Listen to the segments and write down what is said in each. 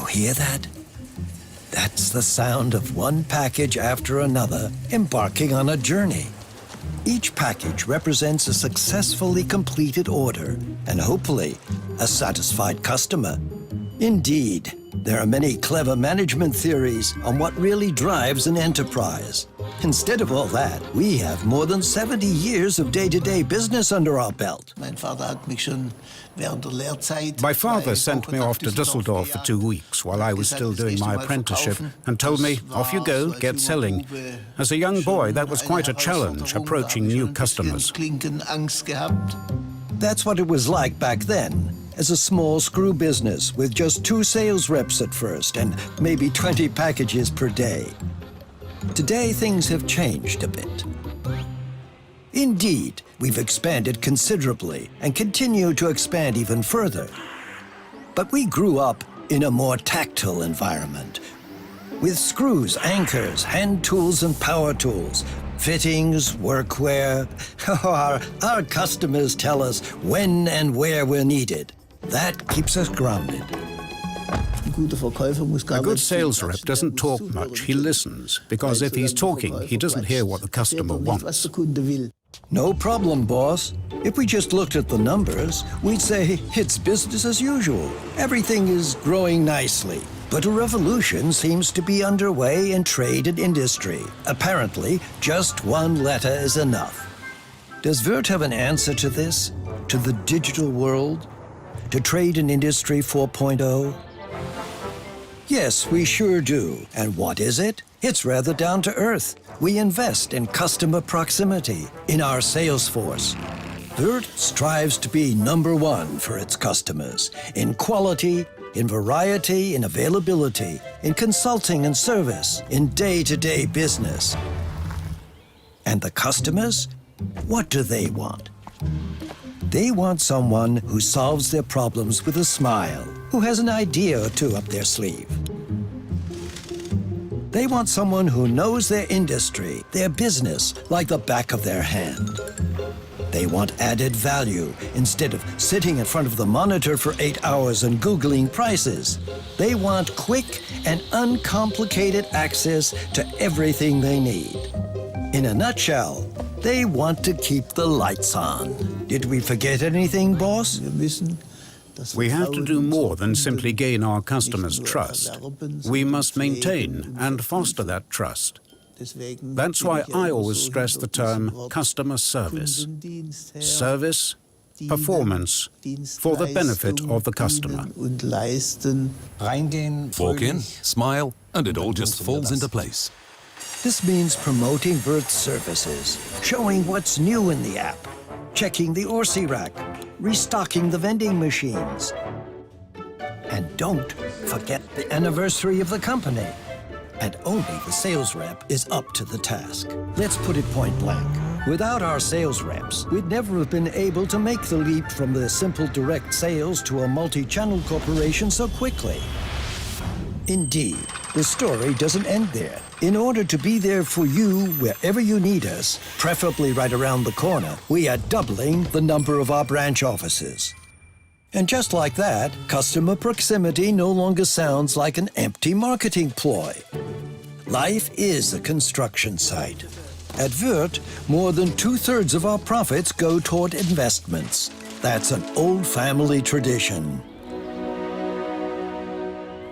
hear that? That's the sound of one package after another embarking on a journey. Each package represents a successfully completed order and hopefully a satisfied customer. Indeed, there are many clever management theories on what really drives an enterprise. Instead of all that, we have more than 70 years of day-to-day business under our belt. My father sent me off to Düsseldorf for 2 weeks while I was still doing my apprenticeship and told me, off you go, get selling. As a young boy, that was quite a challenge, approaching new customers. That's what it was like back then, as a small screw business with just 2 sales reps at first and maybe 20 packages per day. Today, things have changed a bit. Indeed, we've expanded considerably and continue to expand even further. But we grew up in a more tactile environment, with screws, anchors, hand tools, and power tools, fittings, workwear. Our customers tell us when and where we're needed. That keeps us grounded. A good sales rep doesn't talk much, he listens, because if he's talking, he doesn't hear what the customer wants. No problem, boss. If we just looked at the numbers, we'd say it's business as usual. Everything is growing nicely. But a revolution seems to be underway in trade and industry. Apparently, just one letter is enough. Does Würth have an answer to this? To the digital world? To trade and industry 4.0? Yes, we sure do. And what is it? It's rather down to earth. We invest in customer proximity, in our sales force. Würth strives to be #1 for its customers, in quality, in variety, in availability, in consulting and service, in day-to-day business. And the customers? What do they want? They want someone who solves their problems with a smile, who has an idea or two up their sleeve. They want someone who knows their industry, their business, like the back of their hand. They want added value instead of sitting in front of the monitor for 8 hours and Googling prices. They want quick and uncomplicated access to everything they need. In a nutshell, they want to keep the lights on. Did we forget anything, boss? We have to do more than simply gain our customers' trust. We must maintain and foster that trust. That's why I always stress the term customer service. Service, performance, for the benefit of the customer. Walk in, smile, and it all just falls into place. This means promoting Würth's services, showing what's new in the app, checking the Orsi rack, restocking the vending machines. And don't forget the anniversary of the company. And only the sales rep is up to the task. Let's put it point blank. Without our sales reps, we'd never have been able to make the leap from the simple direct sales to a multi-channel corporation so quickly. Indeed, the story doesn't end there. In order to be there for you wherever you need us, preferably right around the corner, we are doubling the number of our branch offices. And just like that, customer proximity no longer sounds like an empty marketing ploy. Life is a construction site. At Würth, more than 2/3 of our profits go toward investments. That's an old family tradition.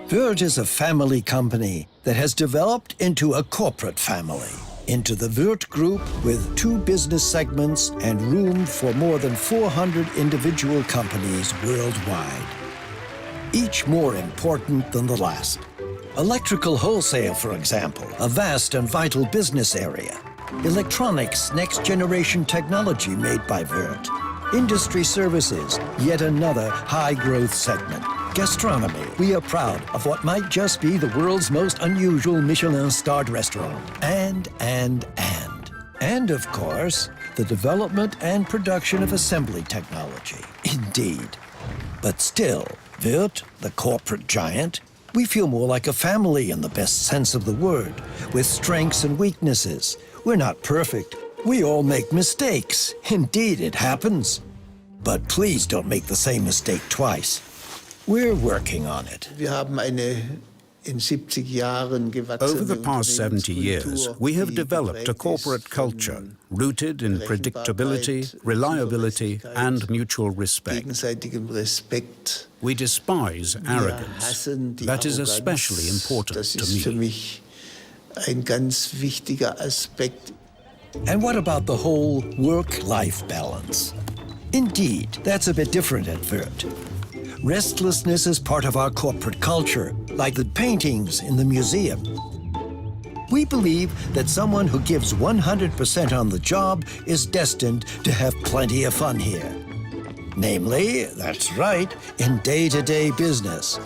Würth is a family company that has developed into a corporate family, into the Würth Group with 2 business segments and room for more than 400 individual companies worldwide, each more important than the last. Electrical wholesale, for example, a vast and vital business area. Electronics, next-generation technology made by Würth. Industry services, yet another high-growth segment. Gastronomy, we are proud of what might just be the world's most unusual Michelin-starred restaurant. And of course, the development and production of assembly technology. Indeed. But still, Würth, the corporate giant, we feel more like a family in the best sense of the word, with strengths and weaknesses. We're not perfect. We all make mistakes. Indeed, it happens. But please don't make the same mistake twice. We're working on it. Over the past 70 years, we have developed a corporate culture rooted in predictability, reliability, and mutual respect. We despise arrogance. That is especially important to me. And what about the whole work-life balance? Indeed, that's a bit different at Würth. Restlessness is part of our corporate culture, like the paintings in the museum. We believe that someone who gives 100% on the job is destined to have plenty of fun here. Namely, that's right, in day-to-day business.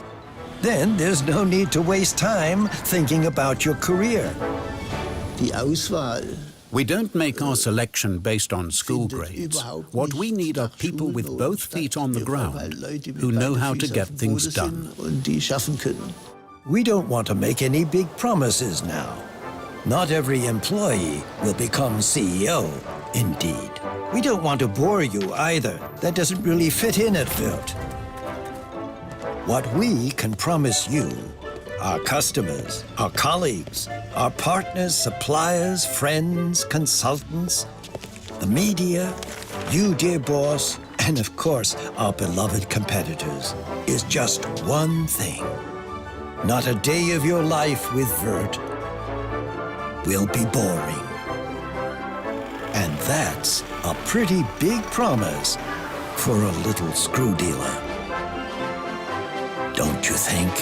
Then there's no need to waste time thinking about your career. We don't make our selection based on school grades. What we need are people with both feet on the ground who know how to get things done. We don't want to make any big promises now. Not every employee will become CEO, indeed. We don't want to bore you either. That doesn't really fit in at Würth. What we can promise you, our customers, our colleagues, our partners, suppliers, friends, consultants, the media, you, dear boss, and of course, our beloved competitors, is just one thing. Not a day of your life with Würth will be boring. And that's a pretty big promise for a little screw dealer. Don't you think?